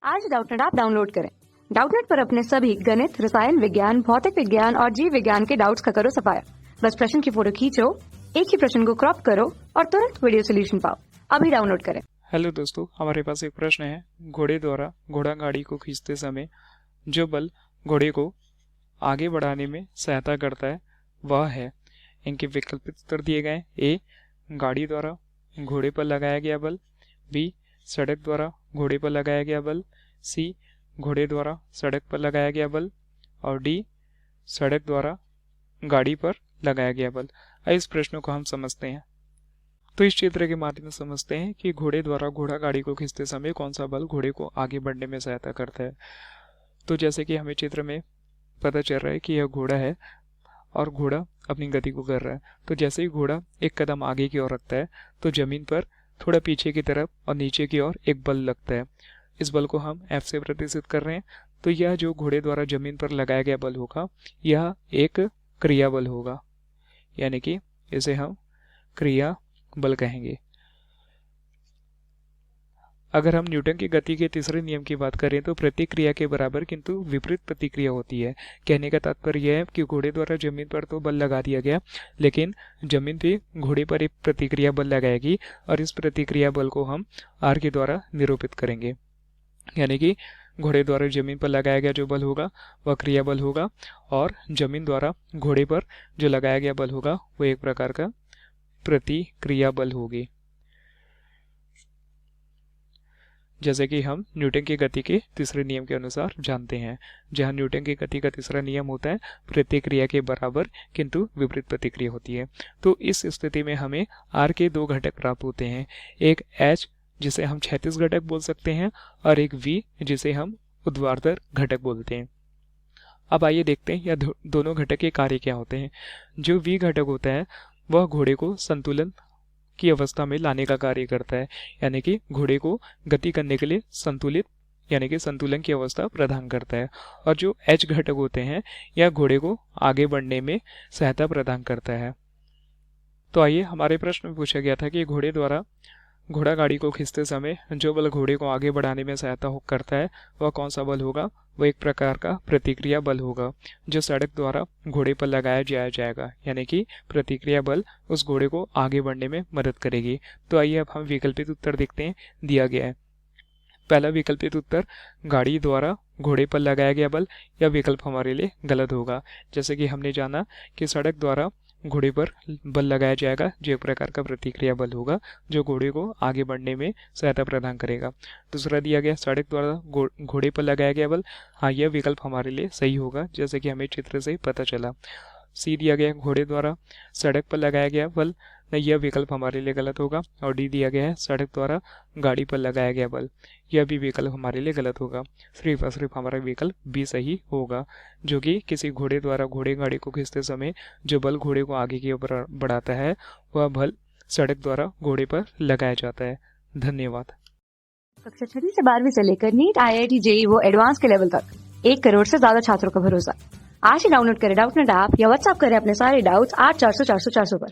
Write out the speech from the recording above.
आज Doubtnut app download करें। Doubtnut पर अपने सभी गणित, रसायन विज्ञान, भौतिक विज्ञान और जीव विज्ञान के डाउट्स का करो सफाया। बस प्रश्न की फोटो खींचो, एक ही प्रश्न को क्रॉप करो और तुरंत वीडियो सोल्यूशन पाओ। अभी डाउनलोड करें। हेलो दोस्तों, हमारे पास एक प्रश्न है। घोड़े द्वारा घोड़ा गाड़ी को खींचते समय जो बल घोड़े को आगे बढ़ाने में सहायता करता है वह है। इनके वैकल्पिक उत्तर दिए गए। ए, गाड़ी द्वारा घोड़े पर लगाया गया बल। बी, सड़क द्वारा घोड़े पर लगाया गया बल। सी, घोड़े द्वारा सड़क पर लगाया गया बल। और डी, सड़क द्वारा गाड़ी पर लगाया गया बल। इस प्रश्न को हम समझते हैं। तो इस चित्र के माध्यम से समझते हैं कि घोड़े द्वारा घोड़ा गाड़ी को खींचते समय कौन सा बल घोड़े को आगे बढ़ने में सहायता करता है। तो जैसे कि हमें चित्र में पता चल रहा है कि यह घोड़ा है और घोड़ा अपनी गति को कर रहा है। तो जैसे ही घोड़ा एक कदम आगे की ओर रखता है तो जमीन पर थोड़ा पीछे की तरफ और नीचे की ओर एक बल लगता है। इस बल को हम F से प्रतिष्ठित कर रहे हैं। तो यह जो घोड़े द्वारा जमीन पर लगाया गया बल होगा यह एक क्रिया बल होगा, यानी कि इसे हम क्रिया बल कहेंगे। अगर हम न्यूटन की गति के तीसरे नियम की बात करें तो प्रतिक्रिया के बराबर किंतु विपरीत प्रतिक्रिया होती है। कहने का तात्पर्य यह है कि घोड़े द्वारा जमीन पर तो बल लगा दिया गया, लेकिन जमीन पे घोड़े पर एक प्रतिक्रिया बल लगाएगी और इस प्रतिक्रिया बल को हम R के द्वारा निरूपित करेंगे। यानी कि घोड़े द्वारा जमीन पर लगाया गया जो बल होगा वह क्रिया बल होगा और जमीन द्वारा घोड़े पर जो लगाया गया बल होगा वह एक प्रकार का प्रतिक्रिया बल होगी। जैसे कि हम न्यूटन की गति के तीसरे नियम के अनुसार जानते हैं, जहां न्यूटन की गति का तीसरा नियम होता है प्रतिक्रिया के बराबर किंतु विपरीत प्रतिक्रिया होती है। तो इस स्थिति में हमें R के दो घटक प्राप्त होते हैं, एक H जिसे हम क्षैतिज घटक बोल सकते हैं और एक V जिसे हम ऊर्ध्वाधर घटक बोलते हैं। अब आइए देखते हैं यह दोनों घटक के कार्य क्या होते हैं। जो V घटक होता है वह घोड़े को संतुलन की अवस्था में लाने का कार्य करता है, यानी कि घोड़े को गति करने के लिए संतुलित यानी कि संतुलन की अवस्था प्रदान करता है। और जो H घटक होते हैं यह घोड़े को आगे बढ़ने में सहायता प्रदान करता है। तो आइए, हमारे प्रश्न में पूछा गया था कि घोड़े द्वारा घोड़ा गाड़ी को खींचते समय जो बल घोड़े को आगे बढ़ाने में सहायता करता है वह कौन सा बल होगा। वह एक प्रकार का प्रतिक्रिया बल होगा जो सड़क द्वारा घोड़े पर लगाया जाएगा, यानी कि प्रतिक्रिया बल उस घोड़े को आगे बढ़ने में मदद करेगी। तो आइए अब हम विकल्पित उत्तर देखते हैं। दिया गया है पहला विकल्पित उत्तर गाड़ी द्वारा घोड़े पर लगाया गया बल। यह विकल्प हमारे लिए गलत होगा। जैसे कि हमने जाना कि सड़क द्वारा घोड़े पर बल लगाया जाएगा जो एक प्रकार का प्रतिक्रिया बल होगा जो घोड़े को आगे बढ़ने में सहायता प्रदान करेगा। दूसरा दिया गया सड़क द्वारा घोड़े पर लगाया गया बल। हाँ, यह विकल्प हमारे लिए सही होगा, जैसे कि हमें चित्र से पता चला। सी दिया गया घोड़े द्वारा सड़क पर लगाया गया बल। नहीं, यह विकल्प हमारे लिए गलत होगा। और डी दिया गया है सड़क द्वारा गाड़ी पर लगाया गया बल। यह भी विकल्प हमारे लिए गलत होगा। सिर्फ और सिर्फ हमारा विकल्प बी सही होगा, जो कि किसी घोड़े द्वारा घोड़े गाड़ी को खींचते समय जो बल घोड़े को आगे की ओर बढ़ाता है वह बल सड़क द्वारा घोड़े पर लगाया जाता है। धन्यवाद। कक्षा 6 से 12वीं से लेकर नीट, IIT, JEE वो एडवांस के लेवल तक 1 करोड़ से ज्यादा छात्रों का भरोसा। आज ही डाउनलोड करें डाउटनेट ऐप या व्हाट्सएप करें अपने सारे डाउट्स 8400 400 400 पर।